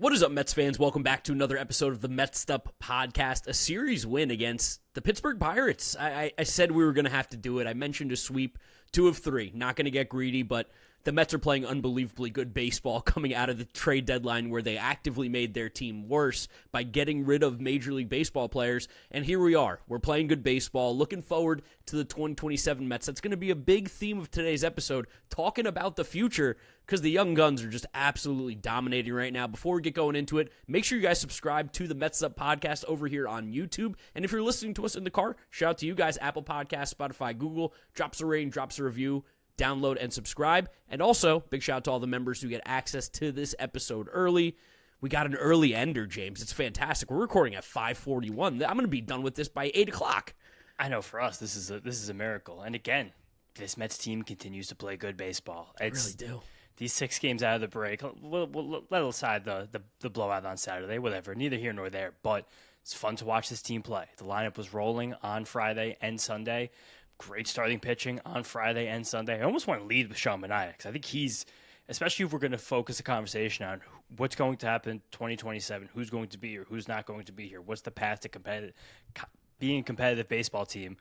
What is up, Mets fans? Welcome back to another episode of the Mets'd podcast, a series win against the Pittsburgh Pirates. I said we were going to have to do it. I mentioned a sweep, 2 of 3. Not going to get greedy, but the Mets are playing unbelievably good baseball coming out of the trade deadline where they actively made their team worse by getting rid of Major League Baseball players. And here we are. We're playing good baseball, looking forward to the 2027 Mets. That's going to be a big theme of today's episode, talking about the future because the young guns are just absolutely dominating right now. Before we get going into it, make sure you guys subscribe to the Mets'd podcast over here on YouTube. And if you're listening to us in the car, shout out to you guys, Apple Podcasts, Spotify, Google. Drops a rating, drops a review. Download and subscribe. And also, big shout out to all the members who get access to this episode early. We got an early ender, James. It's fantastic. We're recording at 5:41. I'm going to be done with this by 8 o'clock. I know, for us, this is a miracle. And again, this Mets team continues to play good baseball. They really do. These 6 games out of the break, we'll let aside the blowout on Saturday, whatever, neither here nor there. But it's fun to watch this team play. The lineup was rolling on Friday and Sunday. Great starting pitching on Friday and Sunday. I almost want to lead with Sean Manaea because I think he's, especially if we're going to focus the conversation on what's going to happen in 2027, who's going to be here, who's not going to be here, what's the path to being a competitive baseball team.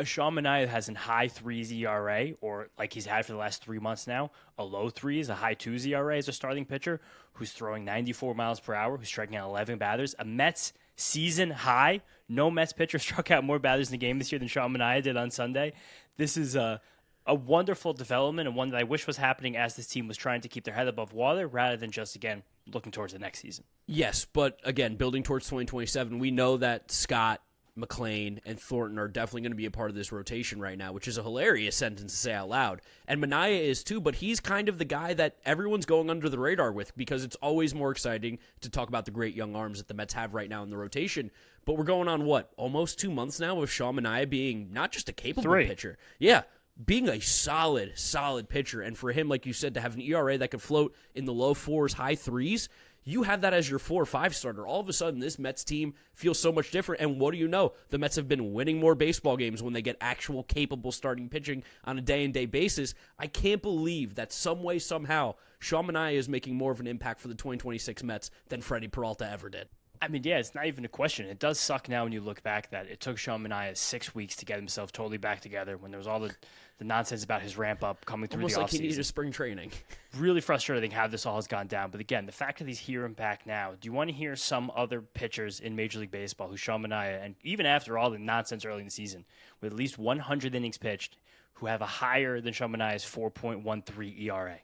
Sean Manaea has a high 3s ERA, or like he's had for the last 3 months now, a low 3s, a high 2s ERA as a starting pitcher who's throwing 94 miles per hour, who's striking out 11 batters. A Mets season high. No Mets pitcher struck out more batters in the game this year than Sean Manaea did on Sunday. This is a wonderful development and one that I wish was happening as this team was trying to keep their head above water rather than just, again, looking towards the next season. Yes, but again, building towards 2027, we know that Scott, McLean, and Thornton are definitely going to be a part of this rotation right now, which is a hilarious sentence to say out loud. And Manaea is too, but he's kind of the guy that everyone's going under the radar with because it's always more exciting to talk about the great young arms that the Mets have right now in the rotation. But we're going on, almost 2 months now of Sean Manaea being not just a capable pitcher. Yeah, being a solid pitcher. And for him, like you said, to have an ERA that could float in the low 4s, high 3s, you have that as your 4 or 5 starter. All of a sudden, this Mets team feels so much different. And what do you know? The Mets have been winning more baseball games when they get actual capable starting pitching on a day-and-day basis. I can't believe that some way, somehow, Sean Manaea is making more of an impact for the 2026 Mets than Freddie Peralta ever did. I mean, yeah, it's not even a question. It does suck now when you look back that it took Sean Manaea 6 weeks to get himself totally back together when there was all the nonsense about his ramp-up coming through almost the offseason. Almost like he needed spring training. Really frustrating how this all has gone down. But again, the fact that he's here and back now, do you want to hear some other pitchers in Major League Baseball who Sean Manaea, and even after all the nonsense early in the season, with at least 100 innings pitched, who have a higher than Sean Manaea's 4.13 ERA?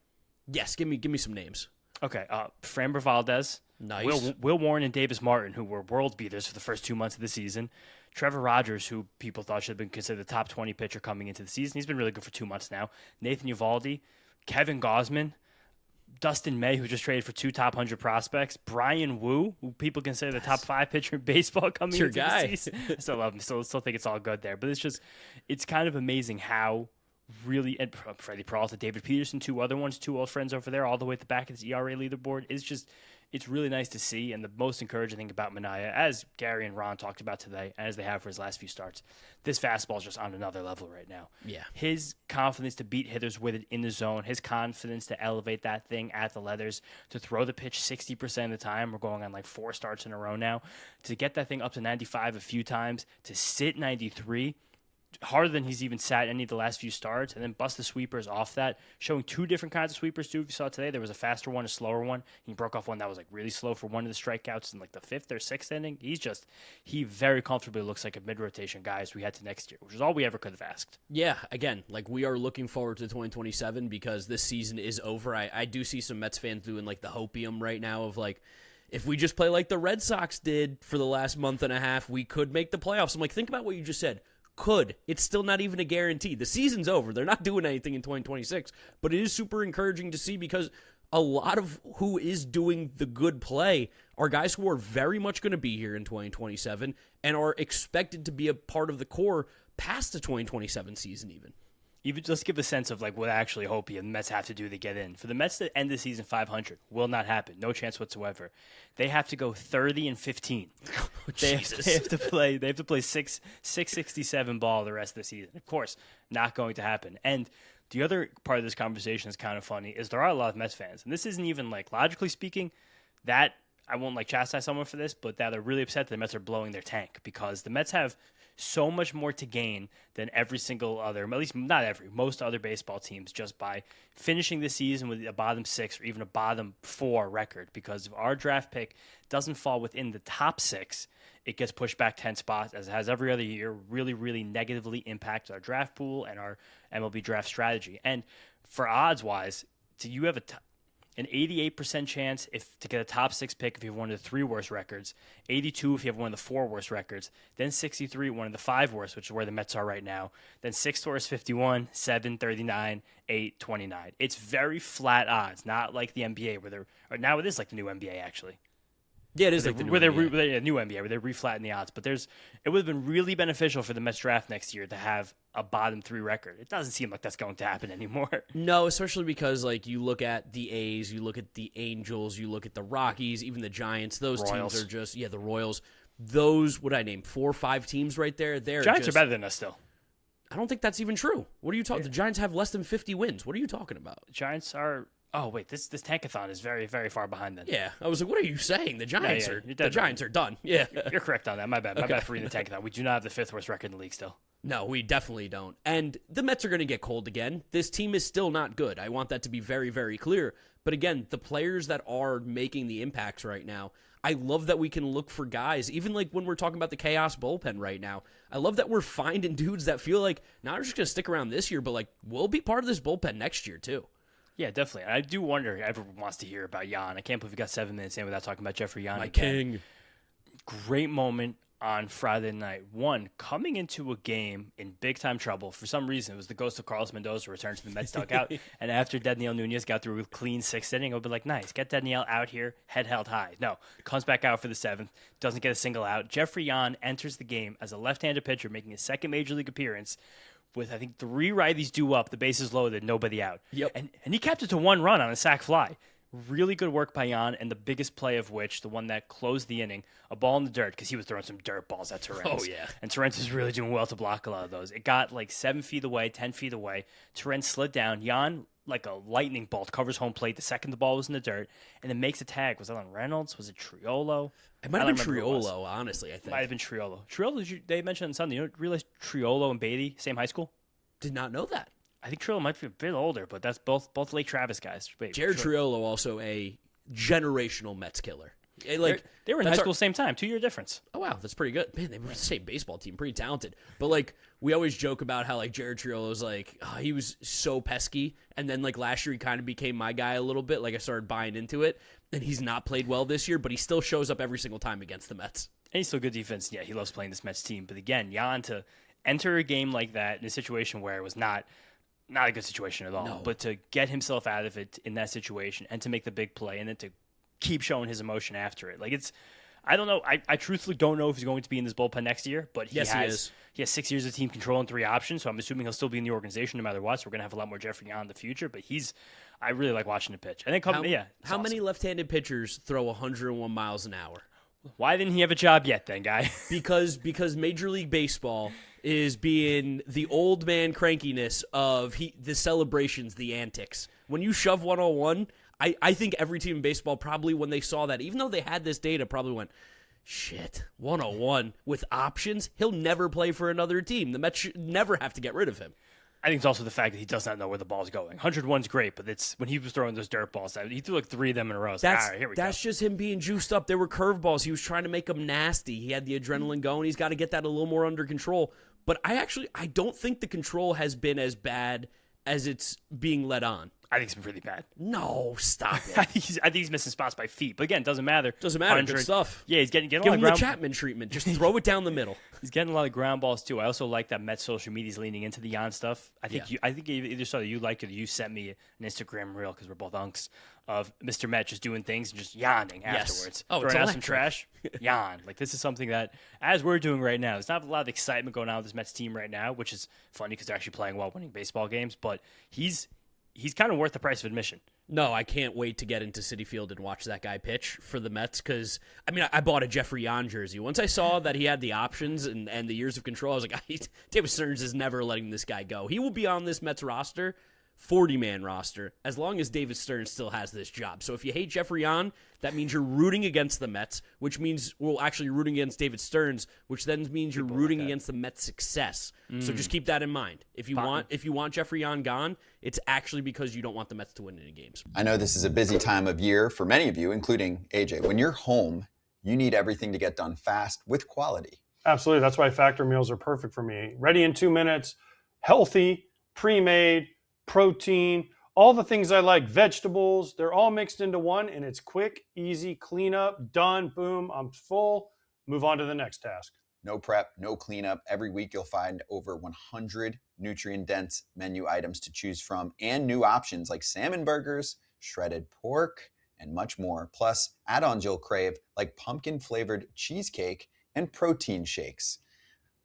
Yes, give me some names. Okay, Framber Valdez, nice. Will Warren and Davis Martin, who were world beaters for the first 2 months of the season. Trevor Rogers, who people thought should have been considered the top 20 pitcher coming into the season. He's been really good for 2 months now. Nathan Eovaldi, Kevin Gausman, Dustin May, who just traded for 2 top 100 prospects. Brian Wu, who people consider the top 5 pitcher in baseball coming into the season. I still love him. Still think it's all good there. But it's kind of amazing how really, and Freddie Peralta, David Peterson, 2 other ones, 2 old friends over there, all the way at the back of this ERA leaderboard. It's really nice to see, and the most encouraging thing about Manaea, as Gary and Ron talked about today, and as they have for his last few starts, this fastball is just on another level right now. Yeah. His confidence to beat hitters with it in the zone, his confidence to elevate that thing at the leathers, to throw the pitch 60% of the time. We're going on like 4 starts in a row now. To get that thing up to 95 a few times, to sit 93, harder than he's even sat any of the last few starts, and then bust the sweepers off that, showing 2 different kinds of sweepers too. If you saw today, there was a faster one, a slower one. He broke off one that was like really slow for one of the strikeouts in like the 5th or 6th inning. He very comfortably looks like a mid-rotation guy as we head to next year, which is all we ever could have asked. Yeah, again, like we are looking forward to 2027 because this season is over. I do see some Mets fans doing like the hopium right now of like, if we just play like the Red Sox did for the last month and a half, we could make the playoffs. I'm like, think about what you just said. Could. It's still not even a guarantee. The season's over. They're not doing anything in 2026, but it is super encouraging to see because a lot of who is doing the good play are guys who are very much going to be here in 2027 and are expected to be a part of the core past the 2027 season even. Even just give a sense of like what actually Hopi and the Mets have to do to get in. For the Mets to end the season 500 will not happen. No chance whatsoever. They have to go 30-15. They have to play 667 ball the rest of the season. Of course, not going to happen. And the other part of this conversation is kind of funny is there are a lot of Mets fans, and this isn't even like logically speaking. that I won't chastise someone for this, but that are really upset that the Mets are blowing their tank, because the Mets have so much more to gain than every single other, at least not every, most other baseball teams, just by finishing the season with a bottom 6 or even a bottom 4 record. Because if our draft pick doesn't fall within the top 6, it gets pushed back 10 spots, as it has every other year, really, really negatively impacts our draft pool and our MLB draft strategy. And for odds-wise, you have an 88% chance to get a top 6 pick if you have one of the 3 worst records, 82 if you have one of the 4 worst records, then 63 one of the 5 worst, which is where the Mets are right now, then 6th worst 51, 7 39, 8 29. It's very flat odds, not like the NBA or now it is like the new NBA actually. Yeah, it is like the new NBA. New NBA, where they reflatten the odds. But it would have been really beneficial for the Mets draft next year to have a bottom 3 record. It doesn't seem like that's going to happen anymore. No, especially because you look at the A's, you look at the Angels, you look at the Rockies, even the Giants. Those Royals. teams are just the Royals. Those, what I name 4 or 5 teams right there. Giants are better than us still. I don't think that's even true. What are you talking? The Giants have less than 50 wins. What are you talking about? Giants are. Oh wait, this tankathon is very, very far behind then. Yeah, I was like, what are you saying? The Giants are done. Yeah, you're correct on that. My bad. My bad for reading the tankathon. We do not have the 5th worst record in the league still. No, we definitely don't. And the Mets are going to get cold again. This team is still not good. I want that to be very, very clear. But again, the players that are making the impacts right now, I love that we can look for guys, even when we're talking about the chaos bullpen right now. I love that we're finding dudes that feel like not just going to stick around this year, but we'll be part of this bullpen next year too. Yeah, definitely. I do wonder if everyone wants to hear about Jan. I can't believe we got 7 minutes in without talking about Jeffrey Jan. My king. Great moment on Friday night. One, coming into a game in big-time trouble. For some reason, it was the ghost of Carlos Mendoza returned to the Mets dugout. And after Daniel Nunez got through a clean 6th inning, I would be like, nice, get Daniel out here, head held high. No, comes back out for the 7th, doesn't get a single out. Jeffrey Jan enters the game as a left-handed pitcher, making his 2nd Major League appearance, with, I think, 3 righties due up, the bases loaded, nobody out. Yep. And he kept it to 1 run on a sac fly. Really good work by Jan, and the biggest play of which, the one that closed the inning, a ball in the dirt, because he was throwing some dirt balls at Torrens. Oh, yeah. And Torrens was really doing well to block a lot of those. It got 7 feet away, 10 feet away. Torrens slid down. Jan, like a lightning bolt, covers home plate the second the ball was in the dirt, and then makes a tag. Was that on Reynolds? Was it Triolo? It might have been Triolo, honestly, I think. Might have been Triolo. Triolo, they mentioned on Sunday. You don't realize Triolo and Beatty, same high school? Did not know that. I think Triolo might be a bit older, but that's both Lake Travis guys. Wait, Jared Triolo, also a generational Mets killer. They were in high school same time, 2-year difference. Oh, wow, that's pretty good. Man, they were the same baseball team, pretty talented. But, we always joke about how, Jared Triolo was he was so pesky, and then, last year he kind of became my guy a little bit. I started buying into it, and he's not played well this year, but he still shows up every single time against the Mets. And he's still good defense. Yeah, he loves playing this Mets team. But again, Jan, to enter a game like that in a situation where it was not a good situation at all, no. But to get himself out of it in that situation and to make the big play and then to keep showing his emotion after it. I don't know. I truthfully don't know if he's going to be in this bullpen next year, but he has 6 years of team control and 3 options, so I'm assuming he'll still be in the organization no matter what, so we're going to have a lot more Jeffrey Jan in the future, but I really like watching him pitch. And then how many left-handed pitchers throw 101 miles an hour? Why didn't he have a job yet then, guy? because Major League Baseball is being the old man crankiness of the celebrations, the antics. When you shove 101, I think every team in baseball probably, when they saw that, even though they had this data, probably went, shit, 101 with options? He'll never play for another team. The Mets should never have to get rid of him. I think it's also the fact that he does not know where the ball's going. 101's great, but it's when he was throwing those dirt balls, he threw 3 of them in a row. So, all right, here we go. That's just him being juiced up. There were curveballs. He was trying to make them nasty. He had the adrenaline going. He's got to get that a little more under control. But I don't think the control has been as bad as it's being led on. I think it's been really bad. No, stop it. I think he's missing spots by feet. But again, it doesn't matter. Doesn't matter. Good stuff. Yeah, he's getting Give a lot him of ground. the Chapman treatment. Just throw it down the middle. He's getting a lot of ground balls too. I also like that Mets social media's leaning into the Jan stuff. I think you either saw that you liked it or you sent me an Instagram reel because we're both unks of Mr. Met just doing things and just yawning afterwards. Oh, throwing out some trash. Yawn. This is something that, as we're doing right now, there's not a lot of excitement going on with this Mets team right now, which is funny because they're actually playing well, winning baseball games. But he's kind of worth the price of admission. No, I can't wait to get into Citi Field and watch that guy pitch for the Mets because, I bought a Jeffrey Jan jersey. Once I saw that he had the options and the years of control, I was like, David Stearns is never letting this guy go. He will be on this Mets roster 40-man roster as long as David Stern still has this job. So if you hate Jeffrey Hahn, that means you're rooting against the Mets, which means, well, actually you're rooting against David Stearns, which then means you're rooting against the Mets' success. So just keep that in mind. If you want Jeffrey Hahn gone, it's actually because you don't want the Mets to win any games. I know this is a busy time of year for many of you, including AJ. When you're home, you need everything to get done fast with quality. Absolutely. That's why Factor meals are perfect for me. Ready in 2 minutes, healthy, pre-made, protein, all the things I like, vegetables, they're all mixed into one, and it's quick, easy, cleanup, done, boom, I'm full, move on to the next task. No prep, no cleanup. Every week you'll find over 100 nutrient-dense menu items to choose from and new options like salmon burgers, shredded pork, and much more. Plus, add-ons you'll crave like pumpkin-flavored cheesecake and protein shakes.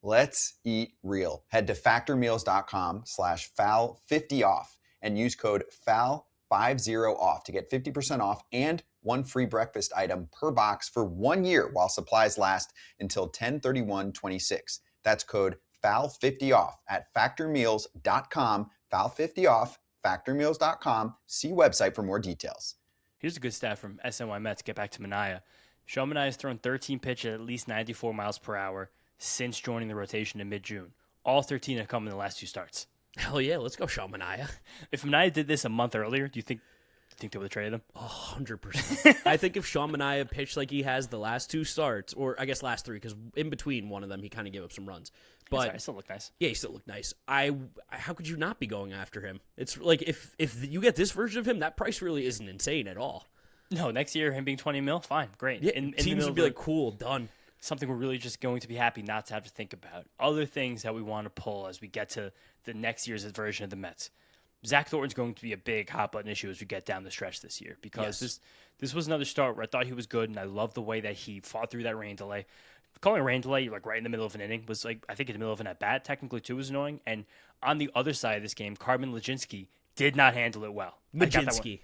Let's eat real. Head to factormeals.com/FAL50OFF and use code FAL50OFF to get 50% off and one free breakfast item per box for 1 year while supplies last until 10/31/26. That's code FAL50OFF at factormeals.com. FAL50OFF, factormeals.com. See website for more details. Here's a good stat from SNY Mets. Get back to Manaea. Sean Manaea has thrown 13 pitches at least 94 miles per hour since joining the rotation in mid-June. All 13 have come in the last 2 starts. Hell yeah, let's go Sean Manaea. If Manaea did this a month earlier, do you think they would have traded him? 100%. I think if Sean Manaea pitched like he has the last 2 starts, or I guess last 3, because in between one of them he kind of gave up some runs. But he still looked nice. Yeah, he still looked nice. How could you not be going after him? It's like if you get this version of him, that price really isn't insane at all. No, next year him being $20 million, fine, great. Yeah, teams would be like, cool, done. Something we're really just going to be happy not to have to think about. Other things that we want to pull as we get to the next year's version of the Mets. Zack Thornton's going to be a big hot button issue as we get down the stretch this year because this was another start where I thought he was good and I love the way that he fought through that rain delay. Calling a rain delay like right in the middle of an inning was like I think in the middle of an at bat technically too was annoying. And on the other side of this game, Carmen Laginski did not handle it well. Majinski.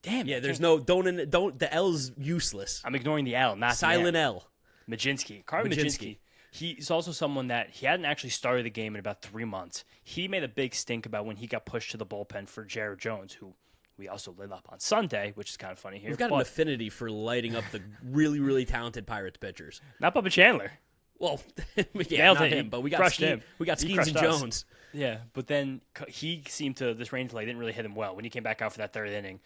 Damn. Yeah, there's no don't the L's useless. I'm ignoring the L, not silent the L. Majinski. Carmen Majinski. He's also someone that he hadn't actually started the game in about 3 months. He made a big stink about when he got pushed to the bullpen for Jared Jones, who we also lit up on Sunday, which is kind of funny here. We've got an affinity for lighting up the really, really talented Pirates pitchers. Not Bubba Chandler. Well, yeah, not him, but we got him. We got Skeens and Jones. Yeah, but then he seemed to, this rain delay didn't really hit him well. When he came back out for that 3rd inning,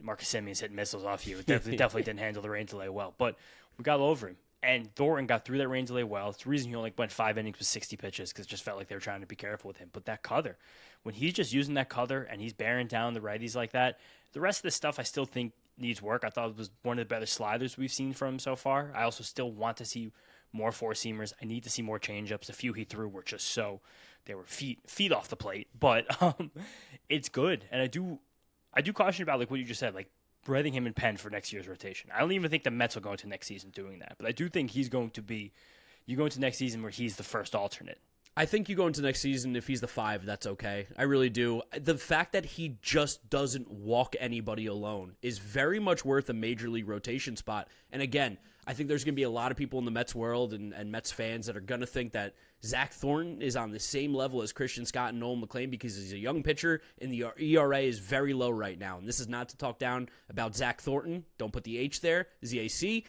Marcus Semion's hitting missiles off you. It definitely didn't handle the rain delay well. But we got over him. And Thornton got through that rain delay well. It's the reason he only went 5 innings with 60 pitches because it just felt like they were trying to be careful with him. But that cutter, when he's just using that cutter and he's bearing down the righties like that, the rest of the stuff I still think needs work. I thought it was one of the better sliders we've seen from him so far. I also still want to see more 4-seamers. I need to see more changeups. The few he threw were just so they were feet off the plate. But it's good. And I do caution about like what you just said, like breathing him in pen for next year's rotation. I don't even think the Mets will go into next season doing that. But I do think you go into next season where he's the first alternate. I think you go into next season, if he's the 5, that's okay. I really do. The fact that he just doesn't walk anybody alone is very much worth a major league rotation spot. And again, I think there's going to be a lot of people in the Mets world and Mets fans that are going to think that Zack Thornton is on the same level as Christian Scott and Nolan McLean because he's a young pitcher and the ERA is very low right now. And this is not to talk down about Zack Thornton. Don't put the H there, ZAC.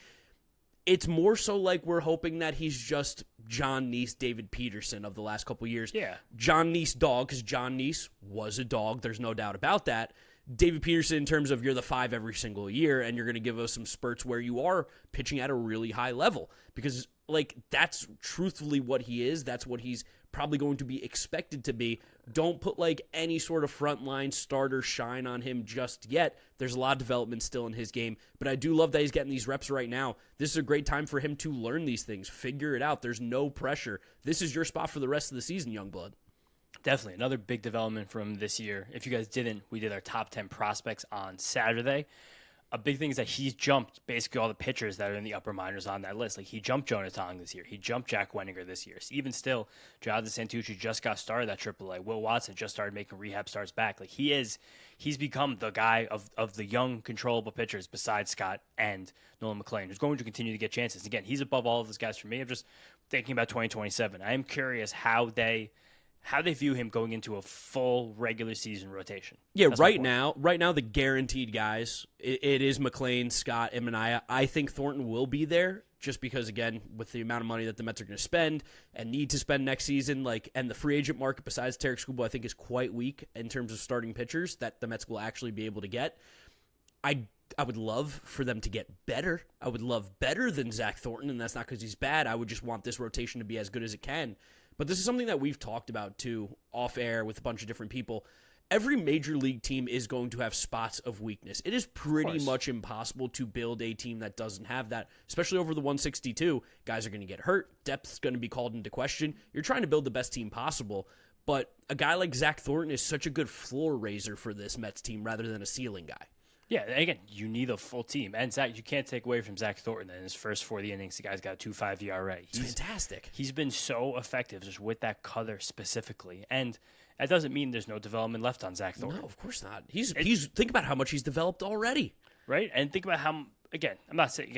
It's more so like we're hoping that he's just John Neese, David Peterson of the last couple of years. Yeah. John Neese dog, because John Neese was a dog. There's no doubt about that. David Peterson in terms of you're the 5 every single year, and you're going to give us some spurts where you are pitching at a really high level. Because, like, that's truthfully what he is. That's what he's probably going to be expected to be. Don't put, like, any sort of frontline starter shine on him just yet. There's a lot of development still in his game. But I do love that he's getting these reps right now. This is a great time for him to learn these things. Figure it out. There's no pressure. This is your spot for the rest of the season, Youngblood. Definitely. Another big development from this year. If you guys didn't, we did our top 10 prospects on Saturday. A big thing is that he's jumped basically all the pitchers that are in the upper minors on that list. Like, he jumped Jonah Tong this year. He jumped Jack Wenninger this year. So even still, Jonathan Santucci just got started at AAA. Will Watson just started making rehab starts back. Like, he's become the guy of the young, controllable pitchers besides Scott and Nolan McLean, who's going to continue to get chances. Again, he's above all of those guys for me. I'm just thinking about 2027. I am curious how they how they view him going into a full regular season rotation. Yeah, That's right now, the guaranteed guys, it is McLean, Scott, and Manaea. I think Thornton will be there just because, again, with the amount of money that the Mets are going to spend and need to spend next season, and the free agent market besides Tarek Skubal, I think is quite weak in terms of starting pitchers that the Mets will actually be able to get. I would love for them to get better. I would love better than Zack Thornton, and that's not because he's bad. I would just want this rotation to be as good as it can. But this is something that we've talked about, too, off air with a bunch of different people. Every major league team is going to have spots of weakness. It is pretty much impossible to build a team that doesn't have that, especially over the 162. Guys are going to get hurt. Depth's going to be called into question. You're trying to build the best team possible, but a guy like Zack Thornton is such a good floor raiser for this Mets team rather than a ceiling guy. Yeah, again, you need a full team. And Zach, you can't take away from Zack Thornton that in his first 40 innings, the guy's got a 2.5 ERA. He's fantastic. He's been so effective just with that cutter specifically. And that doesn't mean there's no development left on Zack Thornton. No, of course not. He's think about how much he's developed already. Right? And think about how, again, I'm not saying,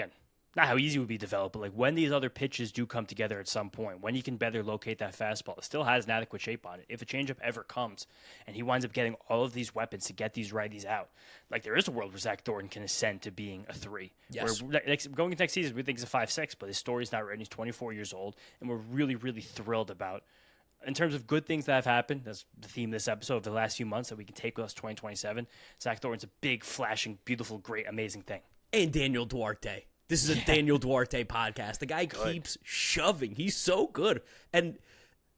not how easy it would be to develop, but like when these other pitches do come together at some point, when he can better locate that fastball, it still has an adequate shape on it. If a changeup ever comes and he winds up getting all of these weapons to get these righties out, like there is a world where Zack Thornton can ascend to being a 3. Yes. Where, going into next season, we think he's a 5.6, but his story's not written. He's 24 years old, and we're really, really thrilled about. In terms of good things that have happened, that's the theme of this episode of the last few months that we can take with us 2027. Zack Thornton's a big, flashing, beautiful, great, amazing thing. And Daniel Duarte. This is a Daniel Duarte podcast. The guy keeps shoving. He's so good. And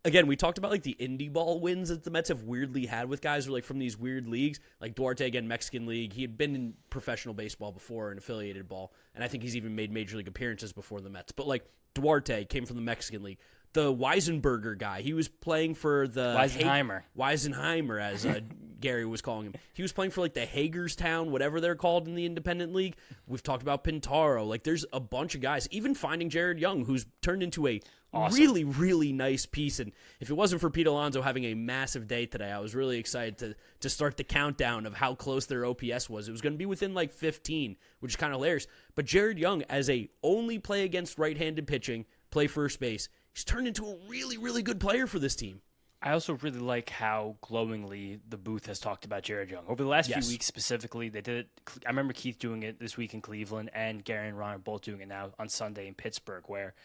again, we talked about like the indie ball wins that the Mets have weirdly had with guys who are like from these weird leagues. Like Duarte, again, Mexican League. He had been in professional baseball before and affiliated ball. And I think he's even made major league appearances before the Mets. But like Duarte came from the Mexican League. The Weisenberger guy, he was playing for the Weisenheimer, as Gary was calling him. He was playing for like the Hagerstown, whatever they're called in the independent league. We've talked about Pintaro. Like there's a bunch of guys, even finding Jared Young, who's turned into a really, really nice piece. And if it wasn't for Pete Alonso having a massive day today, I was really excited to start the countdown of how close their OPS was. It was going to be within like 15, which is kind of hilarious. But Jared Young, as a only play against right-handed pitching, play first base, he's turned into a really, really good player for this team. I also really like how glowingly the booth has talked about Jared Young. Over the last few weeks specifically, they did it. I remember Keith doing it this week in Cleveland, and Gary and Ron are both doing it now on Sunday in Pittsburgh, where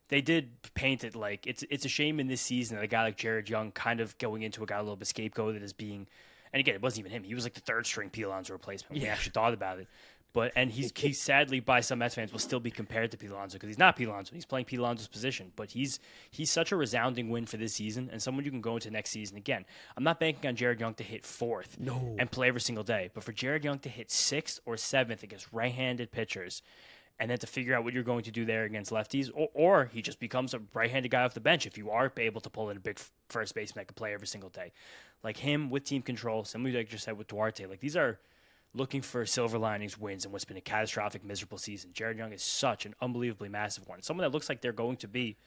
they did paint it like it's a shame in this season that a guy like Jared Young kind of going into a guy a little bit scapegoated as being, and again, it wasn't even him. He was like the third string Pete Alonso replacement when we actually thought about it. And he's sadly, by some Mets fans, will still be compared to Pete Alonso because he's not Pete Alonso. He's playing Pete Alonso's position. But he's such a resounding win for this season and someone you can go into next season. Again, I'm not banking on Jared Young to hit 4th and play every single day. But for Jared Young to hit 6th or 7th against right-handed pitchers and then to figure out what you're going to do there against lefties, or he just becomes a right-handed guy off the bench if you are able to pull in a big first baseman that can play every single day. Like him with team control, similar to like I just said with Duarte. Like these are looking for silver linings wins in what's been a catastrophic, miserable season. Jared Young is such an unbelievably massive one. Someone that looks like they're going to be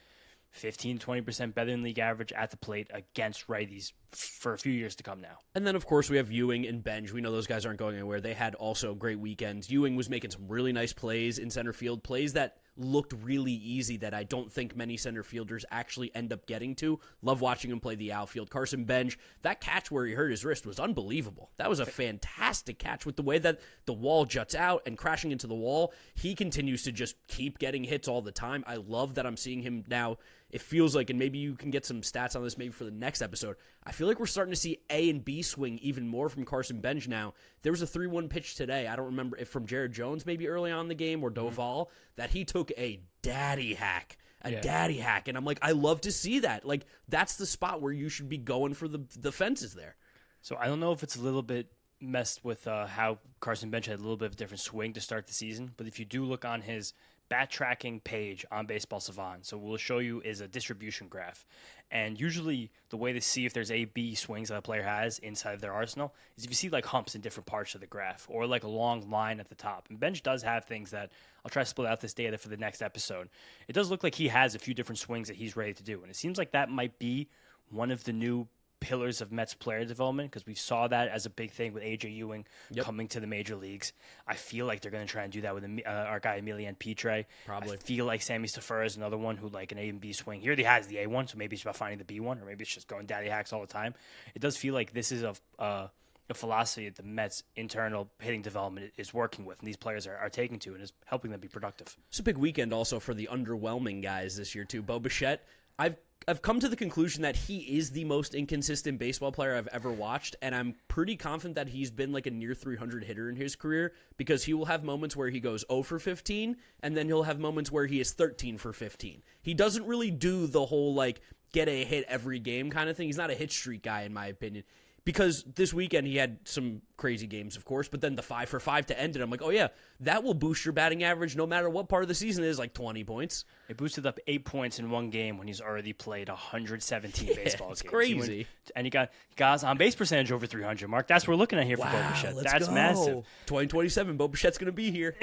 15, 20% better than league average at the plate against righties for a few years to come now. And then, of course, we have Ewing and Benj. We know those guys aren't going anywhere. They had also great weekends. Ewing was making some really nice plays in center field, plays that looked really easy that I don't think many center fielders actually end up getting to. Love watching him play the outfield. Carson Benj, that catch where he hurt his wrist was unbelievable. That was a fantastic catch with the way that the wall juts out and crashing into the wall. He continues to just keep getting hits all the time. I love that I'm seeing him now. It feels like, and maybe you can get some stats on this maybe for the next episode, I feel like we're starting to see A and B swing even more from Carson Benj now. There was a 3-1 pitch today. I don't remember if from Jared Jones maybe early on in the game or Doval that he took a daddy hack. And I'm like, I love to see that. Like, that's the spot where you should be going for the fences there. So I don't know if it's a little bit messed with how Carson Benj had a little bit of a different swing to start the season, but if you do look on his bat tracking page on Baseball Savant, so we'll show you is a distribution graph. And usually the way to see if there's A, B swings that a player has inside of their arsenal is if you see like humps in different parts of the graph or like a long line at the top. And Benj does have things that I'll try to split out this data for the next episode. It does look like he has a few different swings that he's ready to do. And it seems like that might be one of the new pillars of Mets player development, because we saw that as a big thing with AJ Ewing coming to the major leagues. I feel like they're going to try and do that with our guy Emilian Pitre. Probably. I feel like Sammy Staffer is another one who like an A and B swing. He already has the A one, so maybe it's about finding the B one, or maybe it's just going daddy hacks all the time. It does feel like this is a philosophy that the Mets' internal hitting development is working with, and these players are taking to, and is helping them be productive. It's a big weekend also for the underwhelming guys this year too. Bo Bichette, I've come to the conclusion that he is the most inconsistent baseball player I've ever watched, and I'm pretty confident that he's been like a near 300 hitter in his career, because he will have moments where he goes 0 for 15, and then he'll have moments where he is 13 for 15. He doesn't really do the whole like get a hit every game kind of thing. He's not a hit streak guy in my opinion. Because this weekend he had some crazy games, of course, but then the 5 for 5 to end it, I'm like, oh yeah, that will boost your batting average no matter what part of the season it is, like 20 points. It boosted up 8 points in one game when he's already played 117 baseball games. It's crazy. And he got guys on base percentage over 300, Mark. That's what we're looking at here for Bo Bichette. That's massive. 2027, Bo Bichette's going to be here.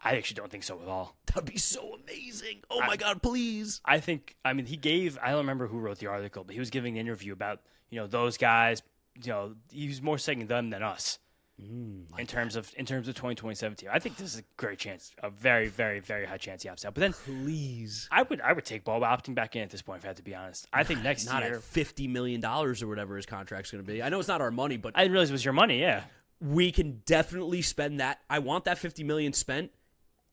I actually don't think so at all. That would be so amazing. Oh my God, please. I don't remember who wrote the article, but he was giving an interview about, those guys. He was more second them than us in terms of 2027 team. I think this is a great chance, a very, very, very high chance he opts out. But then, please, I would take Bob opting back in at this point. If I had to be honest, I think next not year, at $50 million or whatever his contract's going to be. I know it's not our money, but I didn't realize it was your money. Yeah, we can definitely spend that. I want that $50 million spent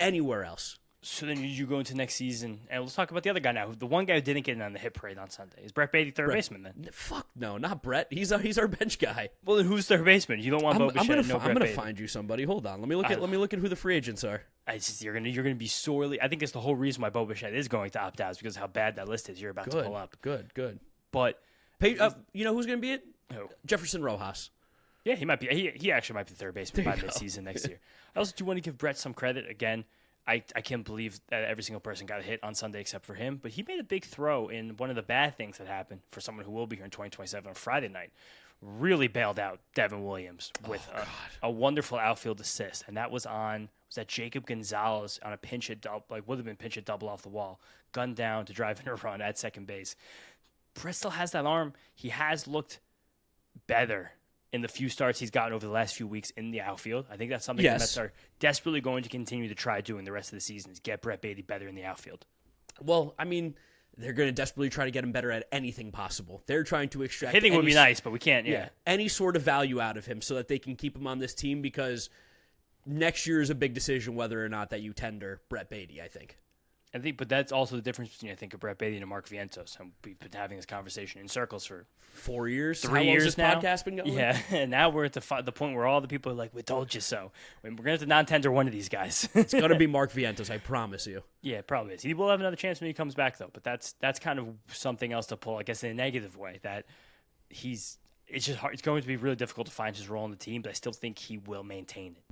anywhere else. So then you go into next season, and let's talk about the other guy now. The one guy who didn't get in on the hit parade on Sunday is Brett Beatty, third baseman. Then fuck no, not Brett. He's our bench guy. Well, then who's third baseman? You don't want Bo Bichette. I'm gonna find you somebody. Hold on. Let me look at who the free agents are. You're gonna be sorely. I think it's the whole reason why Bo Bichette is going to opt out is because of how bad that list is. You're about to pull up. Good. But you know who's gonna be it? Who? Jefferson Rojas. Yeah, he might be. He actually might be third baseman by midseason next year. I also do want to give Brett some credit again. I can't believe that every single person got a hit on Sunday except for him, but he made a big throw in one of the bad things that happened for someone who will be here in 2027 on Friday night. Really bailed out Devin Williams with a wonderful outfield assist, and that was that Jacob Gonzalez on a pinch hit double, like would have been pinch hit double off the wall, gunned down to drive in a run at second base. Brett still has that arm. He has looked better in the few starts he's gotten over the last few weeks in the outfield. I think that's something the Mets are desperately going to continue to try doing the rest of the season is get Brett Beatty better in the outfield. Well, I mean, they're going to desperately try to get him better at anything possible. They're trying to extract hitting would be nice, but we can't. Yeah, any sort of value out of him so that they can keep him on this team, because next year is a big decision whether or not that you tender Brett Beatty, I think. But that's also the difference between, I think, a Brett Beatty and a Mark Vientos. And we've been having this conversation in circles for 4 years, 3 years this now. Podcast been going? Yeah, and now we're at the point where all the people are like, "We told you so." We're going to have to non-tender one of these guys. It's going to be Mark Vientos, I promise you. Yeah, it probably is. He will have another chance when he comes back, though. But that's kind of something else to pull, I guess, in a negative way. That it's just hard. It's going to be really difficult to find his role in the team, but I still think he will maintain it.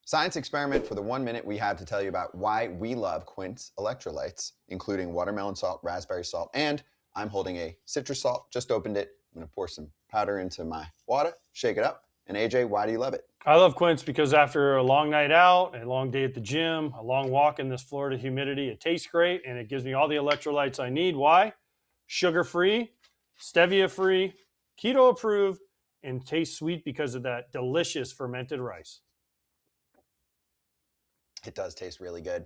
Science experiment for the 1 minute we have to tell you about why we love Quince electrolytes, including watermelon salt, raspberry salt, and I'm holding a citrus salt. Just opened it. I'm going to pour some powder into my water, shake it up. And AJ, why do you love it? I love Quince because after a long night out, a long day at the gym, a long walk in this Florida humidity, it tastes great and it gives me all the electrolytes I need. Why? Sugar-free, stevia-free, keto-approved, and tastes sweet because of that delicious fermented rice. It does taste really good.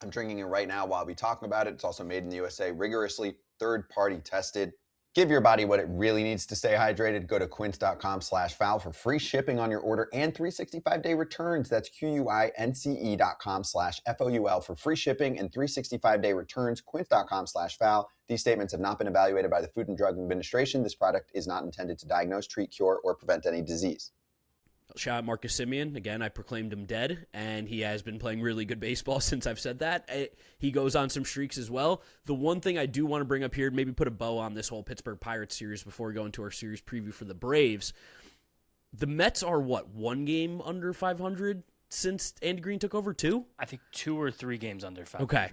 I'm drinking it right now while we talk about it. It's also made in the USA, rigorously third-party tested. Give your body what it really needs to stay hydrated. Go to quince.com/foul for free shipping on your order and 365-day returns. That's QUINCE.com/FOUL for free shipping and 365-day returns. Quince.com/foul. These statements have not been evaluated by the Food and Drug Administration. This product is not intended to diagnose, treat, cure, or prevent any disease. Shout out Marcus Semien. Again, I proclaimed him dead, and he has been playing really good baseball since I've said that. He goes on some streaks as well. The one thing I do want to bring up here, maybe put a bow on this whole Pittsburgh Pirates series before we go into our series preview for the Braves. The Mets are, one game under 500 since Andy Green took over? 2? I think 2 or 3 games under 500. Okay.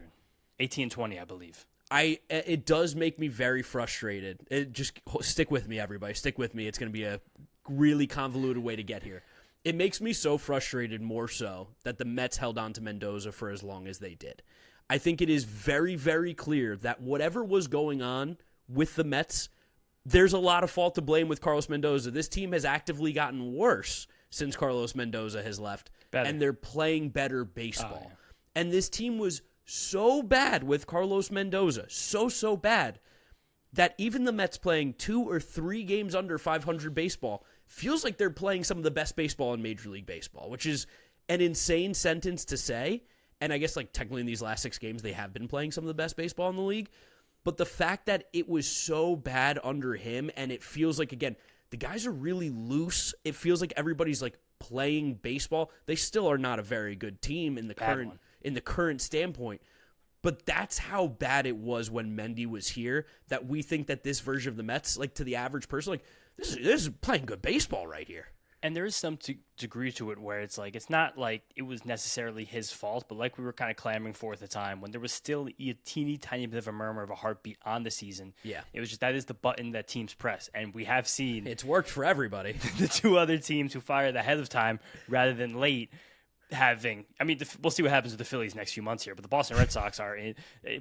18-20, I believe. It does make me very frustrated. Just stick with me, everybody. Stick with me. It's going to be a really convoluted way to get here. It makes me so frustrated, more so, that the Mets held on to Mendoza for as long as they did. I think it is very, very clear that whatever was going on with the Mets, there's a lot of fault to blame with Carlos Mendoza. This team has actively gotten worse since Carlos Mendoza has left, and they're playing better baseball. Oh, yeah. And this team was so bad with Carlos Mendoza, so bad, that even the Mets playing 2 or 3 games under 500 baseball feels like they're playing some of the best baseball in Major League Baseball, which is an insane sentence to say. And I guess like technically in these last 6 games, they have been playing some of the best baseball in the league. But the fact that it was so bad under him, and it feels like, again, the guys are really loose. It feels like everybody's like playing baseball. They still are not a very good team in the current standpoint. But that's how bad it was when Mendy was here, that we think that this version of the Mets, like to the average person, like this is playing good baseball right here. And there is some degree to it where it's like, it's not like it was necessarily his fault, but like we were kind of clamoring for at the time when there was still a teeny tiny bit of a murmur of a heartbeat on the season. Yeah. It was just, that is the button that teams press. And we have seen It's worked for everybody. the 2 other teams who fired ahead of time rather than late having, I mean, we'll see what happens with the Phillies next few months here, but the Boston Red Sox are in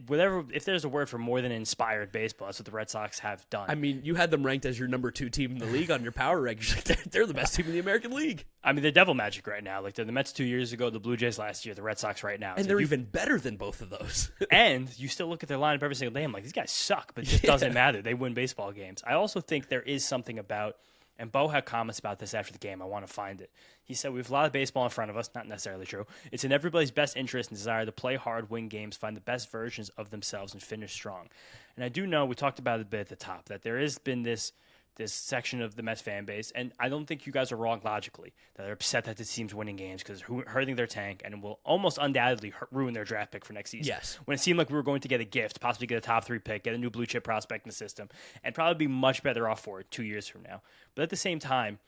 whatever. If there's a word for more than inspired baseball, that's what the Red Sox have done. I mean, you had them ranked as your number 2 team in the league on your power rankings. They're the best team in the American League. I mean, they're devil magic right now. Like they're the Mets 2 years ago, the Blue Jays last year, the Red Sox right now. And they're even better than both of those. And you still look at their lineup every single day. I'm like, these guys suck, but it just doesn't matter. They win baseball games. I also think there is something about, and Bo had comments about this after the game. I want to find it. He said, we have a lot of baseball in front of us. Not necessarily true. It's in everybody's best interest and desire to play hard, win games, find the best versions of themselves, and finish strong. And I do know, we talked about it a bit at the top, that there has been this section of the Mets fan base, and I don't think you guys are wrong logically, that they're upset that this team's winning games because they're hurting their tank and will almost undoubtedly ruin their draft pick for next season. Yes. When it seemed like we were going to get a gift, possibly get a top 3 pick, get a new blue chip prospect in the system, and probably be much better off for it 2 years from now. But at the same time,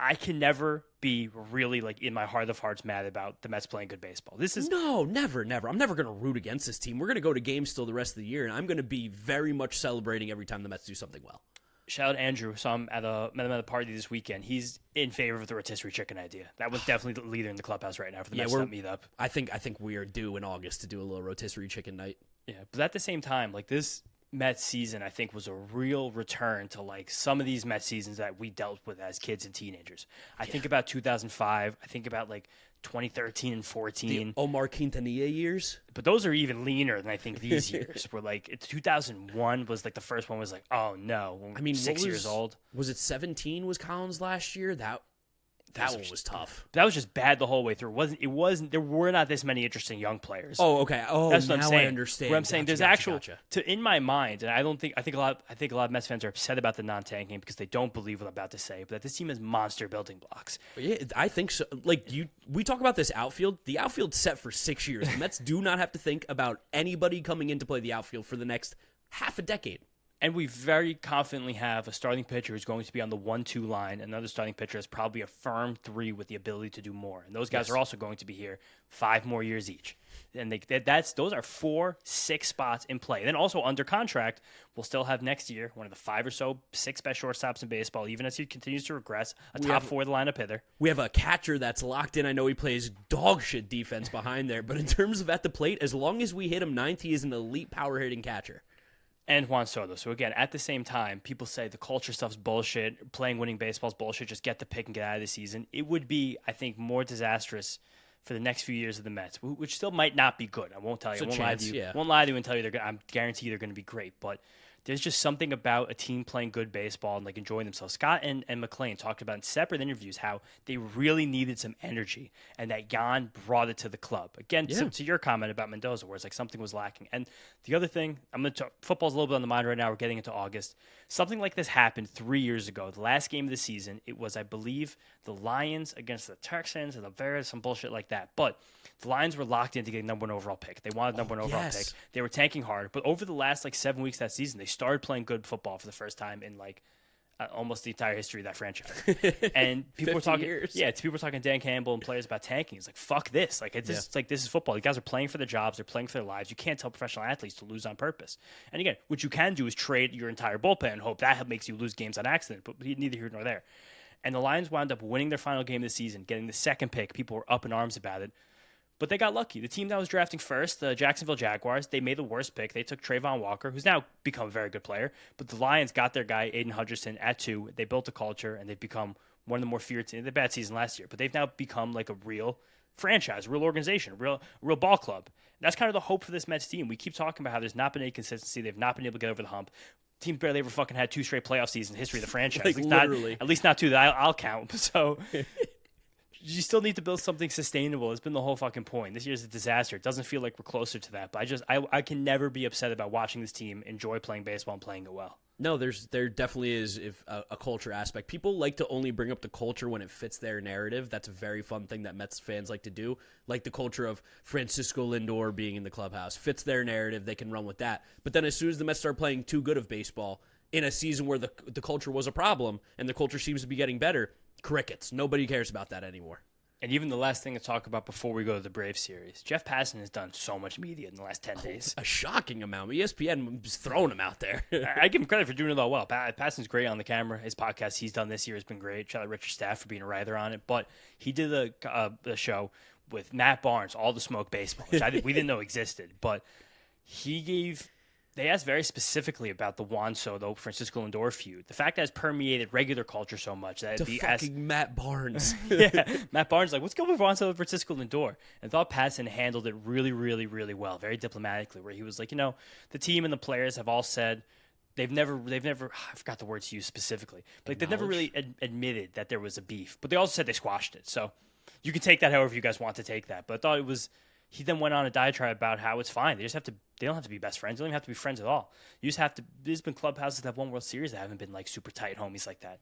I can never be really, like, in my heart of hearts mad about the Mets playing good baseball. No, never. I'm never going to root against this team. We're going to go to games still the rest of the year, and I'm going to be very much celebrating every time the Mets do something well. Shout out Andrew. Saw him met him at a party this weekend. He's in favor of the rotisserie chicken idea. That was definitely the leader in the clubhouse right now for the Mets meetup. I think we are due in August to do a little rotisserie chicken night. Yeah, but at the same time, like this Mets season, I think was a real return to like some of these Mets seasons that we dealt with as kids and teenagers. I think about 2005. I think about like 2013 and 14. The Omar Quintanilla years. But those are even leaner than I think these years. Were like 2001 was like the first one was like, oh no. I mean, 6 years old. Was it 17 was Collins last year? That one was tough. That was just bad the whole way through. It wasn't there were not this many interesting young players. Oh, okay. Oh, that's what now I'm saying. I understand. What I'm saying, there's gotcha. in my mind, and I think a lot of Mets fans are upset about the non-tanking because they don't believe what I'm about to say, but that this team has monster building blocks. Yeah, I think so. Like we talk about this outfield. The outfield's set for 6 years. The Mets do not have to think about anybody coming in to play the outfield for the next half a decade. And we very confidently have a starting pitcher who's going to be on the 1-2 line. Another starting pitcher is probably a firm 3 with the ability to do more. And those guys are also going to be here 5 more years each. And those are 4-6 spots in play. And then also under contract, we'll still have next year one of the 5 or so 6 best shortstops in baseball, even as he continues to regress, a top 4 lineup hitter. We have a catcher that's locked in. I know he plays dog shit defense behind there, but in terms of at the plate, as long as we hit him ninth, he is an elite power hitting catcher. And Juan Soto. So again, at the same time, people say the culture stuff's bullshit, playing winning baseball's bullshit, just get the pick and get out of the season. It would be, I think, more disastrous for the next few years of the Mets, which still might not be good. I won't tell you. I won't lie to you and tell you I guarantee they're going to be great. But there's just something about a team playing good baseball and like enjoying themselves. Scott and McClain talked about in separate interviews how they really needed some energy and that Jan brought it to the club. Again, to your comment about Mendoza, where it's like something was lacking. And the other thing, I'm going to talk, football's a little bit on the mind right now. We're getting into August. Something like this happened 3 years ago. The last game of the season, it was, I believe, the Lions against the Texans and the Bears, some bullshit like that. But the Lions were locked in to get a number 1 overall pick. They wanted number 1 overall pick. They were tanking hard. But over the last 7 weeks that season, they started playing good football for the first time in almost the entire history of that franchise. And people were talking, people were talking to Dan Campbell and players about tanking. It's like, fuck this. This is football. The guys are playing for their jobs. They're playing for their lives. You can't tell professional athletes to lose on purpose. And again, what you can do is trade your entire bullpen and hope that makes you lose games on accident. But neither here nor there. And the Lions wound up winning their final game of the season, getting the second pick. People were up in arms about it. But they got lucky. The team that was drafting first, the Jacksonville Jaguars, they made the worst pick. They took Trayvon Walker, who's now become a very good player. But the Lions got their guy, Aiden Hutchinson, at 2. They built a culture, and they've become one of the more feared teams. They had a bad season last year, but they've now become like a real franchise, real organization, real ball club. And that's kind of the hope for this Mets team. We keep talking about how there's not been any consistency. They've not been able to get over the hump. Team barely ever fucking had 2 straight playoff seasons in the history of the franchise. Like, literally. At least not 2 that I'll count. So you still need to build something sustainable. It's been the whole fucking point. This year's a disaster. It doesn't feel like we're closer to that. But I can never be upset about watching this team enjoy playing baseball and playing it well. No, there definitely is a culture aspect. People like to only bring up the culture when it fits their narrative. That's a very fun thing that Mets fans like to do. Like the culture of Francisco Lindor being in the clubhouse. Fits their narrative, they can run with that. But then as soon as the Mets start playing too good of baseball, in a season where the culture was a problem and the culture seems to be getting better, crickets. Nobody cares about that anymore. And even the last thing to talk about before we go to the Braves series, Jeff Passan has done so much media in the last 10 days. A shocking amount. ESPN is throwing him out there. I give him credit for doing it all well. Passan's great on the camera. His podcast he's done this year has been great. Shout out Richard Staff for being a writer on it. But he did a show with Matt Barnes, All the Smoke Baseball, which we didn't know existed. But they asked very specifically about the Juan Soto Francisco Lindor feud. The fact that it's permeated regular culture so much that Matt Barnes. Yeah, Matt Barnes what's going with Juan Soto Francisco Lindor? And I thought Passan handled it really, really, really well, very diplomatically. Where he was like, the team and the players have all said they've never. I forgot the words used specifically, but they've never really admitted that there was a beef. But they also said they squashed it. So you can take that however you guys want to take that. But I thought it was. He then went on a diatribe about how it's fine. They don't have to be best friends. They don't even have to be friends at all. You just have to. There's been clubhouses that have won World Series that haven't been like super tight homies like that.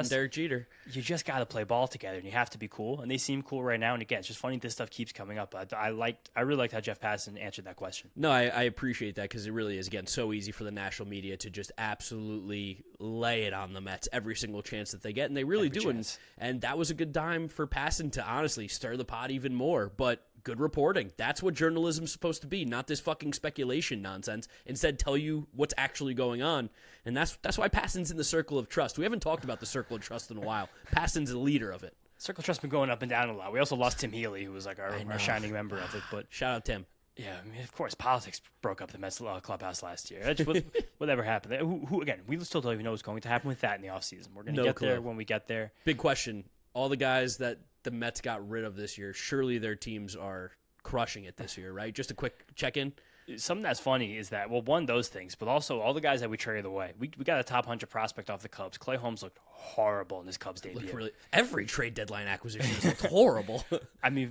Derek Jeter. You just got to play ball together, and you have to be cool. And they seem cool right now. And again, it's just funny this stuff keeps coming up. I really liked how Jeff Passan answered that question. No, I appreciate that because it really is again so easy for the national media to just absolutely lay it on the Mets every single chance that they get, and they really do. And that was a good time for Passan to honestly stir the pot even more, but. Good reporting. That's what journalism's supposed to be, not this fucking speculation nonsense. Instead, tell you what's actually going on. And that's why Passan's in the circle of trust. We haven't talked about the circle of trust in a while. Passan's the leader of it. Circle of trust been going up and down a lot. We also lost Tim Healy, who was like our shining member of it. But shout out Tim. Yeah, I mean, of course, politics broke up the Mets clubhouse last year. Whatever happened. Who again, we still don't even know what's going to happen with that in the offseason. We're going to get there when we get there. Big question. All the guys that the Mets got rid of this year, surely their teams are crushing it this year, right? Just a quick check-in. Something that's funny is that, one, those things, but also all the guys that we traded away. We got a top 100 prospect off the Cubs. Clay Holmes looked horrible in his Cubs debut. Every trade deadline acquisition looked horrible. I mean,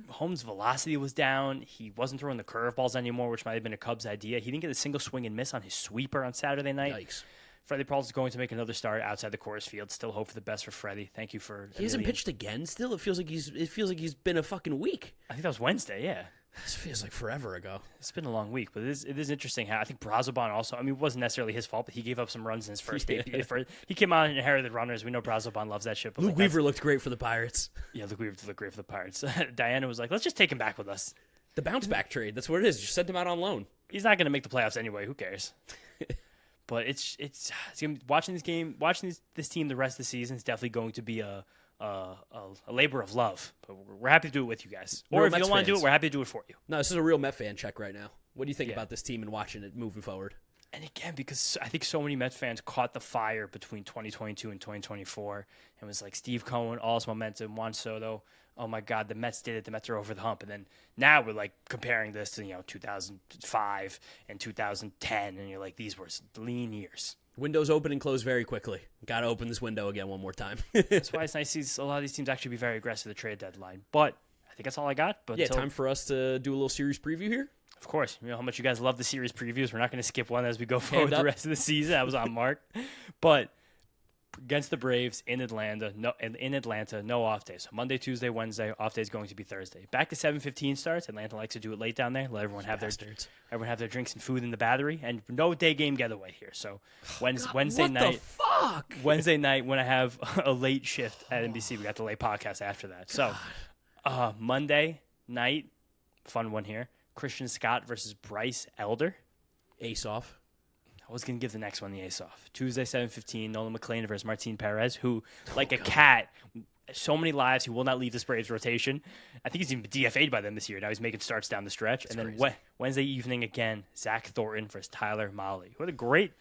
Holmes' velocity was down. He wasn't throwing the curveballs anymore, which might have been a Cubs idea. He didn't get a single swing and miss on his sweeper on Saturday night. Yikes. Freddie Peralta is going to make another start outside the Coors Field. Still hope for the best for Freddie. Thank you for. He hasn't pitched again. Still, it feels like he's been a fucking week. I think that was Wednesday. Yeah, this feels like forever ago. It's been a long week, but it is interesting how I think Brazoban also. I mean, it wasn't necessarily his fault, but he gave up some runs in his first debut. He came out and inherited runners. We know Brazoban loves that shit. But Luke Weaver looked great for the Pirates. Yeah, Luke Weaver looked great for the Pirates. Diana was like, let's just take him back with us. The bounce back trade. That's what it is. Just send him out on loan. He's not going to make the playoffs anyway. Who cares? But it's watching this game, watching this team the rest of the season is definitely going to be a labor of love. But we're happy to do it with you guys. Or if you don't want to do it, we're happy to do it for you. No, this is a real Met fan check right now. What do you think about this team and watching it moving forward? And again, because I think so many Mets fans caught the fire between 2022 and 2024. It was like Steve Cohen, all his momentum, Juan Soto. Oh my God, the Mets did it. The Mets are over the hump. And then now we're like comparing this to 2005 and 2010, and you're like, these were lean years. Windows open and close very quickly. Got to open this window again one more time. That's why it's nice to see a lot of these teams actually be very aggressive at the trade deadline. But I think that's all I got. But time for us to do a little series preview here. Of course. You know how much you guys love the series previews. We're not going to skip one as we go forward the rest of the season. That was on Mark. But against the Braves in Atlanta, no off days. So Monday, Tuesday, Wednesday, off day is going to be Thursday. Back to 7:15 starts. Atlanta likes to do it late down there. Let everyone have their drinks and food in the Battery, and no day game getaway here. So Wednesday night. Wednesday night when I have a late shift at NBC, we got the late podcast after that. So Monday night, fun one here. Christian Scott versus Bryce Elder. Ace off. I was going to give the next one the ace off. Tuesday, 7:15, Nolan McClain versus Martin Perez, who, like a cat, so many lives. He will not leave this Braves rotation. I think he's even DFA'd by them this year. Now he's making starts down the stretch. That's and then crazy. Wednesday evening again, Zack Thornton versus Tyler Mahle, who had a great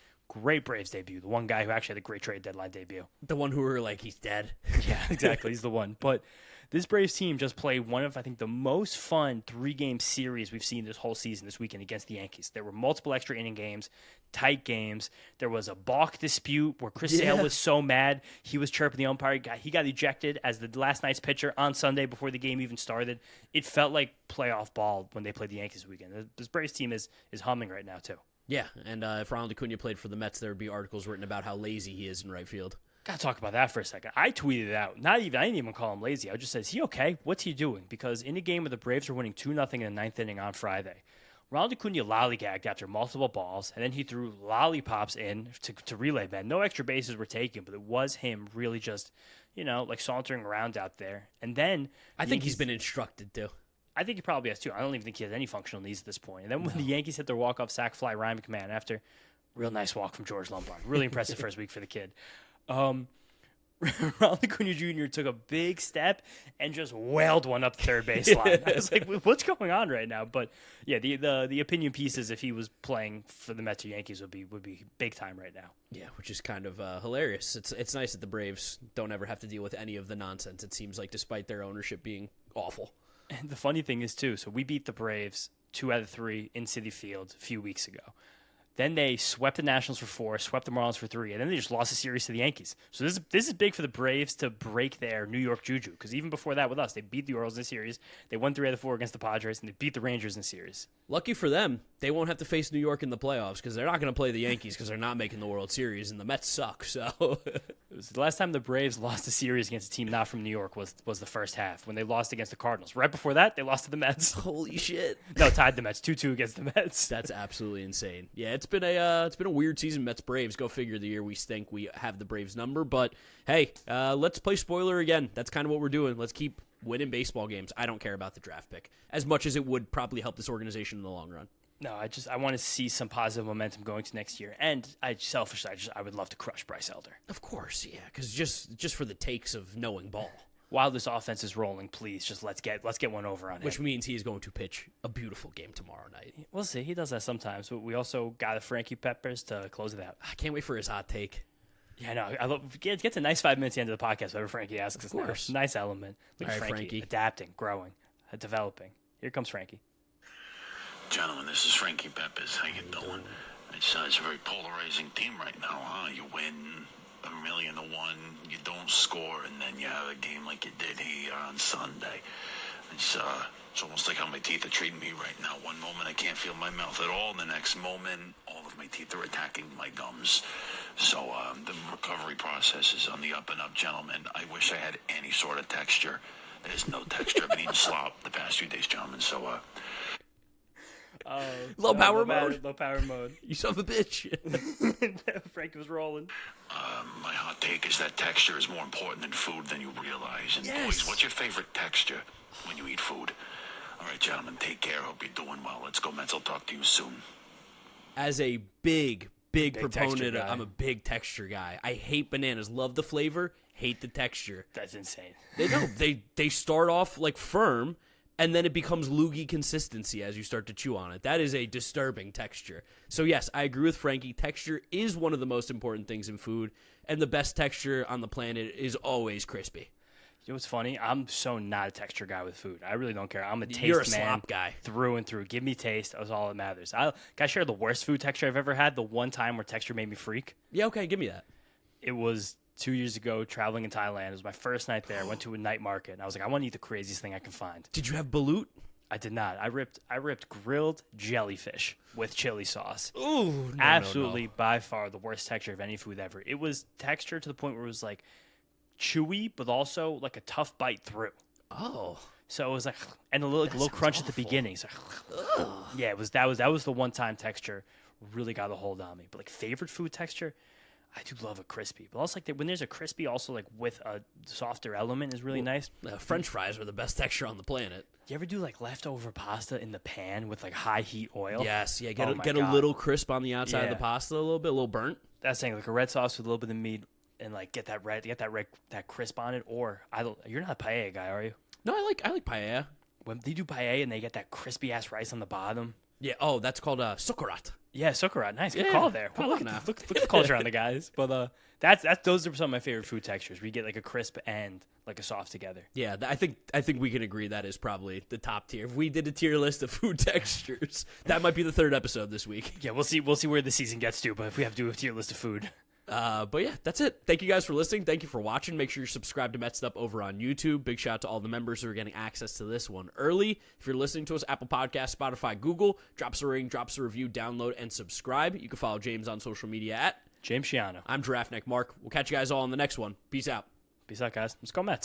Braves debut. The one guy who actually had a great trade deadline debut. The one who were like, he's dead. Yeah, exactly. He's the one. But this Braves team just played one of, I think, the most fun 3-game series we've seen this whole season this weekend against the Yankees. There were multiple extra inning games, tight games. There was a balk dispute where Chris Sale was so mad he was chirping the umpire. He got ejected as the last night's pitcher on Sunday before the game even started. It felt like playoff ball when they played the Yankees this weekend. This Braves team is humming right now, too. Yeah, and if Ronald Acuna played for the Mets, there would be articles written about how lazy he is in right field. Gotta talk about that for a second. I tweeted it out. I didn't even call him lazy. I just said, is he okay? What's he doing? Because in a game where the Braves were winning 2-0 in the ninth inning on Friday, Ronald Acuna lollygagged after multiple balls, and then he threw lollipops in to relay men. No extra bases were taken, but it was him really just, like sauntering around out there. And then I think he's been instructed to. I think he probably has too. I don't even think he has any functional needs at this point. And then when the Yankees hit their walk-off sac fly, Ryan McMahon, after real nice walk from George Lombard. Really impressive first week for the kid. Ronald Acuna Jr. took a big step and just wailed one up the third baseline. I was like, what's going on right now? But yeah, the opinion pieces, if he was playing for the Mets or Yankees, would be big time right now. Yeah, which is kind of hilarious. It's nice that the Braves don't ever have to deal with any of the nonsense, it seems like, despite their ownership being awful. And the funny thing is, too, so we beat the Braves 2 out of 3 in Citi Field a few weeks ago. Then they swept the Nationals for 4, swept the Marlins for 3, and then they just lost a series to the Yankees. So this is big for the Braves to break their New York juju, because even before that with us, they beat the Orioles in the series, they won 3 out of 4 against the Padres, and they beat the Rangers in the series. Lucky for them, they won't have to face New York in the playoffs because they're not going to play the Yankees because they're not making the World Series, and the Mets suck. So It was the last time the Braves lost a series against a team not from New York was the first half when they lost against the Cardinals. Right before that, they lost to the Mets. holy shit. No, tied the Mets 2-2 against the Mets. That's absolutely insane. Yeah, it's been a weird season. Mets Braves. Go figure. The year we stink, we have the Braves number. But hey, let's play spoiler again. That's kind of what we're doing. Let's keep winning baseball games. I don't care about the draft pick as much as it would probably help this organization in the long run. No, I want to see some positive momentum going to next year, and I would love to crush Bryce Elder. Of course, yeah, because just for the takes of knowing ball. While this offense is rolling, please just let's get one over on him. Which means he is going to pitch a beautiful game tomorrow night. We'll see. He does that sometimes, but we also got a Frankie Peppers to close it out. I can't wait for his hot take. Yeah, no, I love gets a nice 5 minutes at the end of the podcast. Whatever Frankie asks us, Of course. Nice element. Look All at right, Frankie, Frankie. adapting, growing, developing. Here comes Frankie. Gentlemen, this is Frankie Peppers. How you doing? It's a very polarizing team right now, huh? You win 1,000,000-1, you don't score, and then you have a game like you did here on Sunday. It's almost like how my teeth are treating me right now. One moment I can't feel my mouth at all. The next moment, all of my teeth are attacking my gums. So the recovery process is on the up and up, gentlemen. I wish I had any sort of texture. There's no texture. I've been eating slop the past few days, gentlemen. So Low power mode. Low power mode. You son of a bitch. Frankie was rolling. my hot take is that texture is more important than food than you realize. And Yes. boys, what's your favorite texture when you eat food? All right, gentlemen, take care. Hope you're doing well. Let's go, Mets. I'll talk to you soon. As a big texture proponent, guy. I'm a big texture guy. I hate bananas. Love the flavor, hate the texture. That's insane. They start off like firm, and then it becomes loogie consistency as you start to chew on it. That is a disturbing texture. So yes, I agree with Frankie. Texture is one of the most important things in food, and the best texture on the planet is always crispy. You know what's funny? I'm so not a texture guy with food. I really don't care. I'm a taste You're a man slop guy. through and through. Give me taste. That's all that matters. Can I share the worst food texture I've ever had? The one time where texture made me freak? Yeah, okay, give me that. It was 2 years ago traveling in Thailand. It was my first night there. I went to a night market, and I was like, I want to eat the craziest thing I can find. Did you have balut? I did not. I ripped grilled jellyfish with chili sauce. Ooh, Absolutely, by far, the worst texture of any food ever. It was texture to the point where it was like chewy, but also like a tough bite through. Oh, So it was like, and a little crunch at the beginning. So, yeah, that was the one time texture really got a hold on me. But like favorite food texture, I do love a crispy. But also like when there's a crispy, also like with a softer element is really nice. French fries are the best texture on the planet. You ever do like leftover pasta in the pan with like high heat oil? Yes, yeah, Oh my get a God. little crisp on the outside of the Yeah. pasta, a little bit, a little burnt. That's saying like a red sauce with a little bit of meat. and like get that crisp on it. Or you're not a paella guy, are you? No, I like paella. When they do paella and they get that crispy ass rice on the bottom. Yeah. Oh, that's called succorat. Yeah, sukkarat. Nice. Good Yeah, call there. come Wow, on look, now. look at the culture on the guys. But those are some of my favorite food textures. We get like a crisp and like a soft together. Yeah, I think we can agree that is probably the top tier. If we did a tier list of food textures, that might be the third episode this week. Yeah, we'll see where the season gets to. But if we have to do a tier list of food. But yeah, that's it. Thank you guys for listening. Thank you for watching. Make sure you're subscribed to Mets'd Up over on YouTube. Big shout out to all the members who are getting access to this one early. If you're listening to us, Apple Podcasts, Spotify, Google, drop us a ring, drop us a review, download, and subscribe. You can follow James on social media at James Shiano. I'm Giraffe Neck Mark. We'll catch you guys all on the next one. Peace out. Peace out, guys. Let's go Mets.